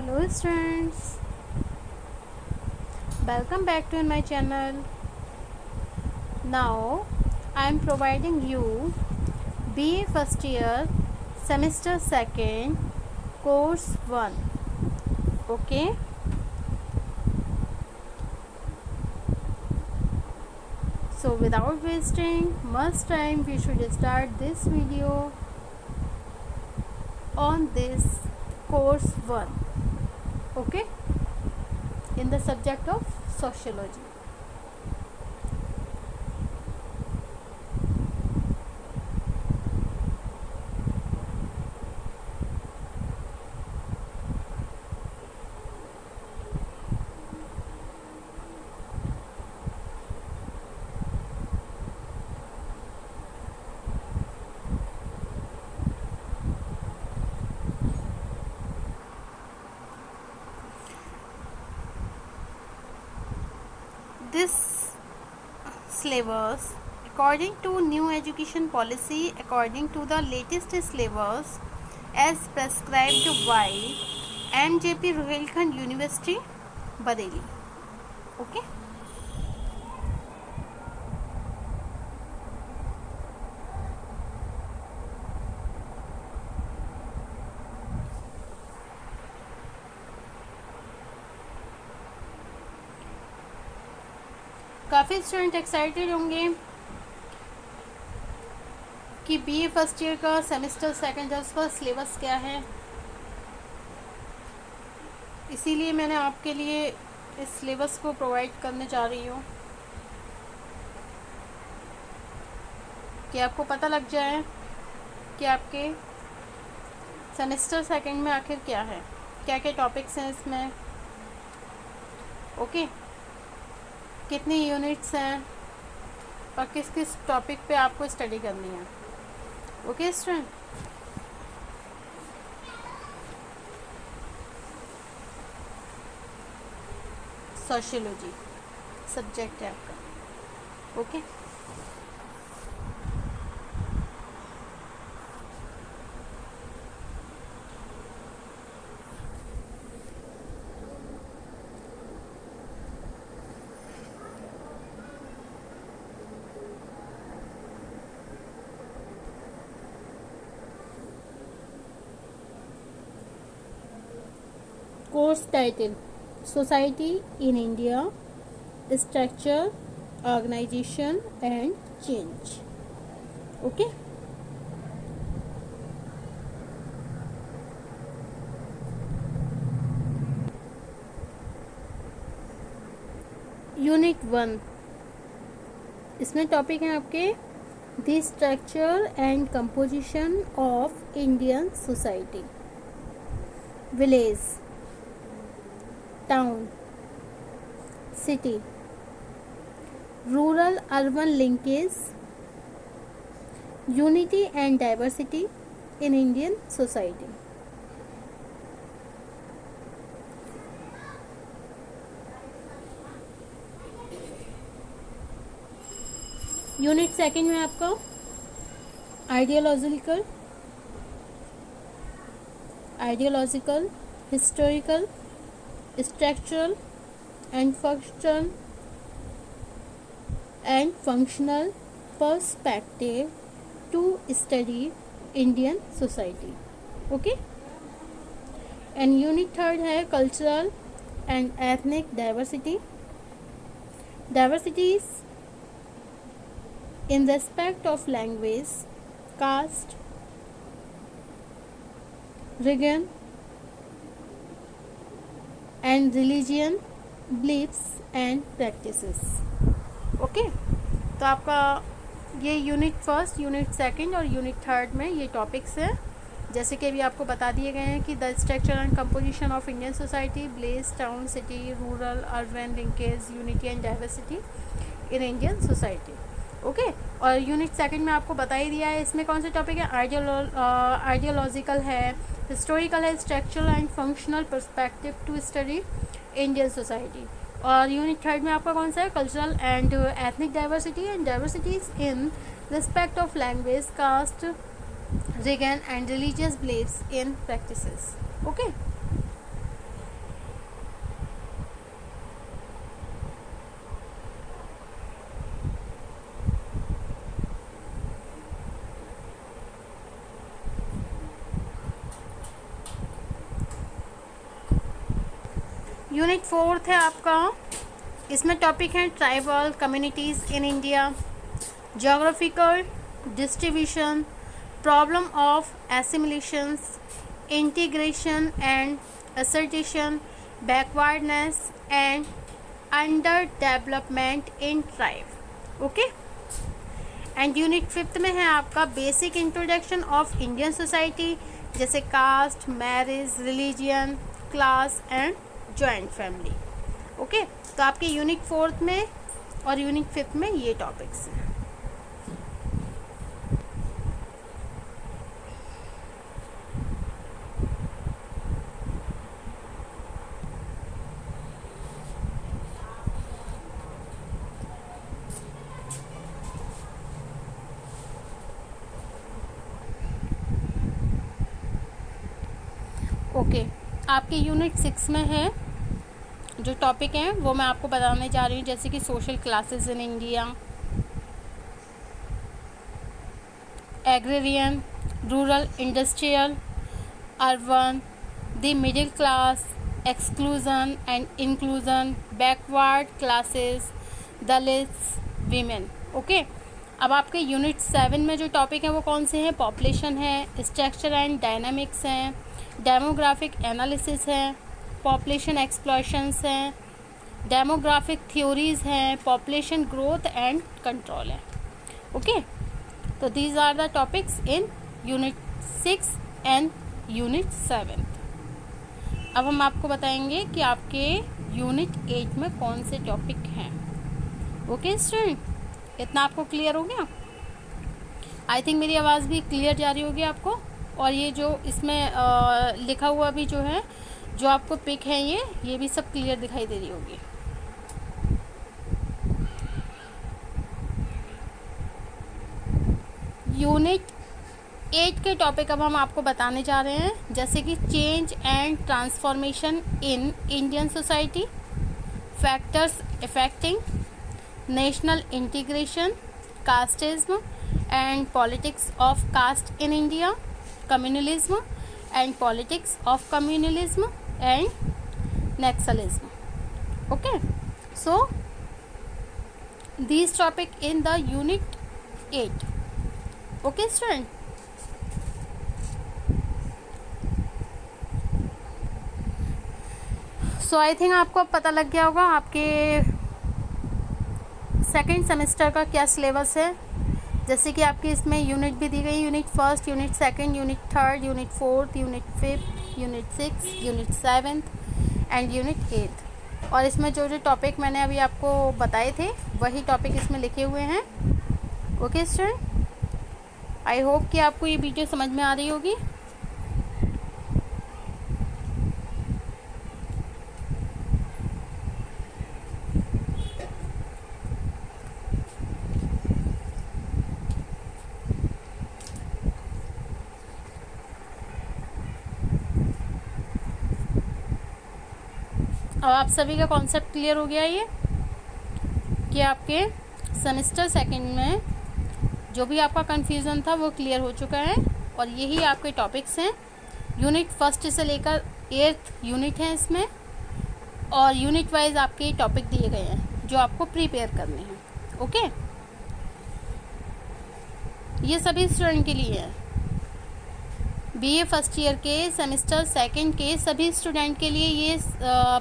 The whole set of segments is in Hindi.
Hello students, welcome back to my channel. Now I am providing you BA first year semester 2nd course 1. Okay, so without wasting much time we should start this video on this course 1. Okay, in the subject of sociology. This syllabus, according to new education policy, according to the latest syllabus as prescribed by MJP Rohilkhand University, Bareilly. Okay. काफ़ी स्टूडेंट एक्साइटेड होंगे कि बीए फर्स्ट ईयर का सेमेस्टर सेकंड है उसका सिलेबस क्या है, इसीलिए मैंने आपके लिए इस सिलेबस को प्रोवाइड करने जा रही हूँ कि आपको पता लग जाए कि आपके सेमेस्टर सेकंड में आखिर क्या है, क्या क्या टॉपिक्स हैं इसमें, ओके, कितनी यूनिट्स हैं और किस किस टॉपिक पे आपको स्टडी करनी है. ओके स्टूडेंट, सोशियोलॉजी सब्जेक्ट है आपका. Okay, course title society in India, structure, organisation and change. Okay, unit 1, इसमें टॉपिक हैं आपके the structure and composition of Indian society, village, town, city, rural urban linkage, unity and diversity in Indian society. Unit second में आपका ideological, historical, structural and functional perspective to study Indian society. Okay, and unit third है cultural and ethnic diversity, diversities in respect of language, caste, religion and religion, beliefs and practices. Okay, तो आपका ये यूनिट फर्स्ट, यूनिट सेकंड और यूनिट थर्ड में ये टॉपिक्स हैं, जैसे कि अभी आपको बता दिए गए हैं कि the structure and composition of Indian society, village, town, city, rural, urban linkage, unity and diversity in Indian society. Okay, और यूनिट सेकंड में आपको बता ही दिया है इसमें कौन से टॉपिक है. आइडियोलॉजिकल है, हिस्टोरिकल है, structural and functional perspective to study Indian society. और यूनिट थर्ड में आपका कौन सा है, cultural and ethnic diversity and diversities in respect of language, caste, religion and religious beliefs in practices. Okay, unit 4 है आपका, इसमें टॉपिक है tribal communities in India, geographical distribution, problem of assimilations, integration and assertion, backwardness and under development in tribe. Okay. And unit 5 में है आपका basic introduction of Indian society, जैसे caste, marriage, religion, class and joint family. Okay. तो आपके यूनिट 4 में और यूनिट 5 में ये टॉपिक्स हैं। ओके। आपके यूनिट 6 में है जो टॉपिक हैं वो मैं आपको बताने जा रही हूँ, जैसे कि social classes in India, agrarian, rural, industrial, urban, the middle class, exclusion and inclusion, backward classes, Dalits, women. Okay. अब आपके यूनिट 7 में जो टॉपिक है वो कौन से हैं? पॉपुलेशन है, स्ट्रक्चर एंड डायनामिक्स हैं, डेमोग्राफिक एनालिसिस है, पॉपुलेशन एक्सप्लॉयशंस हैं, डेमोग्राफिक थ्योरीज हैं, पॉपुलेशन ग्रोथ एंड कंट्रोल है। ओके। तो these are the topics in unit 6 and unit 7। अब हम आपको बताएंगे कि आपके यूनिट 8 में कौन से टॉपिक हैं। ओके स्टूडेंट, इतना आपको क्लियर हो गया? आई थिंक मेरी आवाज़ भी क्लियर जा रही होगी आपको। और ये जो इसमें लिखा हुआ भी जो है, जो आपको पिक है, ये भी सब क्लियर दिखाई दे रही होगी। यूनिट 8 के टॉपिक अब हम आपको बताने जा रहे हैं, जैसे कि change and transformation in Indian society, factors affecting national integration, casteism and politics of caste in India, communalism and politics of communalism and nationalism. Okay, so these topic in the unit 8. Okay student, so I think आपको अब पता लग गया होगा आपके सेकेंड सेमेस्टर का क्या सिलेबस है। जैसे कि आपकी इसमें यूनिट भी दी गई, unit 1, unit 2, unit 3, unit 4, unit 5, unit 6, unit 7 and unit 8। और इसमें जो जो टॉपिक मैंने अभी आपको बताए थे वही टॉपिक इसमें लिखे हुए हैं। ओके स्टूडेंट, आई होप कि आपको ये वीडियो समझ में आ रही होगी। अब आप सभी का कॉन्सेप्ट क्लियर हो गया ये कि आपके सेमेस्टर सेकंड में जो भी आपका कंफ्यूजन था वो क्लियर हो चुका है। और यही आपके टॉपिक्स हैं। यूनिट 1 से लेकर 8th यूनिट है इसमें, और यूनिट वाइज आपके टॉपिक दिए गए हैं जो आपको प्रिपेयर करने हैं। ओके, ये सभी स्टूडेंट के लिए है। बीए फर्स्ट ईयर के, सेमेस्टर सेकंड के सभी स्टूडेंट के लिए ये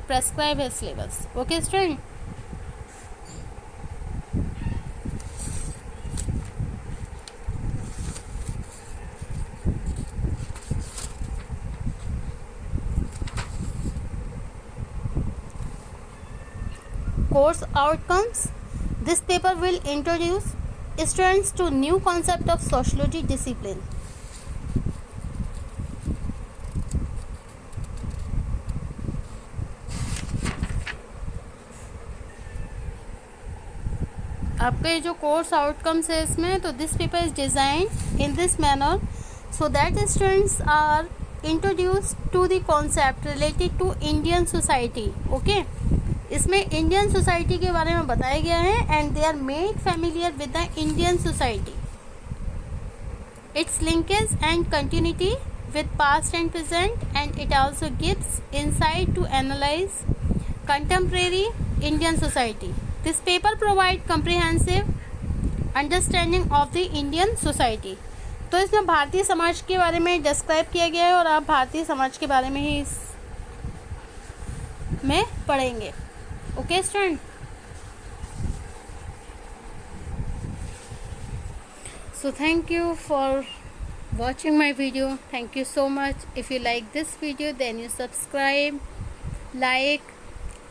प्रेस्क्राइब है syllabus. Okay student, course outcomes. This paper will introduce students to new concept of sociology discipline. आपके जो कोर्स आउटकम्स है इसमें, तो this paper is designed in this manner so that students are introduced to the concept related to Indian society. Okay, इसमें इंडियन सोसाइटी के बारे में बताया गया है and they are made familiar with the Indian society, its linkage and continuity with past and present, and it also gives insight to analyze contemporary Indian society. This paper provide comprehensive understanding of the Indian society. तो इसमें भारतीय समाज के बारे में डिस्क्राइब किया गया है और आप भारतीय समाज के बारे में ही इसमें पढ़ेंगे। Okay student, so thank you for watching my video. Thank you so much. If you like this video, then you subscribe, like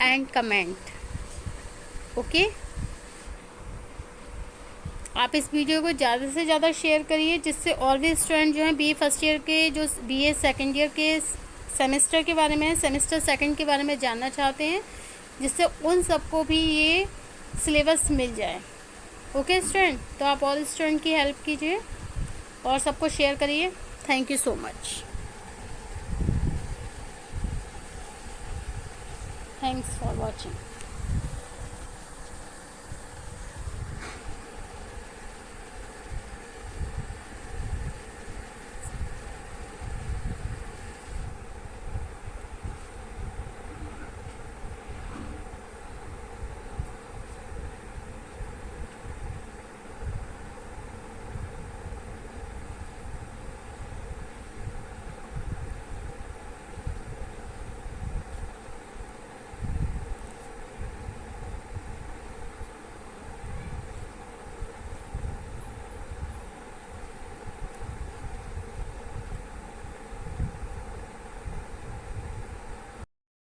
and comment. Okay, आप इस वीडियो को ज़्यादा से ज़्यादा शेयर करिए, जिससे और भी स्टूडेंट जो हैं BA फर्स्ट ईयर के, जो BA सेकेंड ईयर के सेमेस्टर के बारे में, सेमेस्टर सेकंड के बारे में जानना चाहते हैं, जिससे उन सबको भी ये सिलेबस मिल जाए। ओके स्टूडेंट, तो आप और स्टूडेंट की हेल्प कीजिए और सबको शेयर करिए। Thank you so much. Thanks for watching.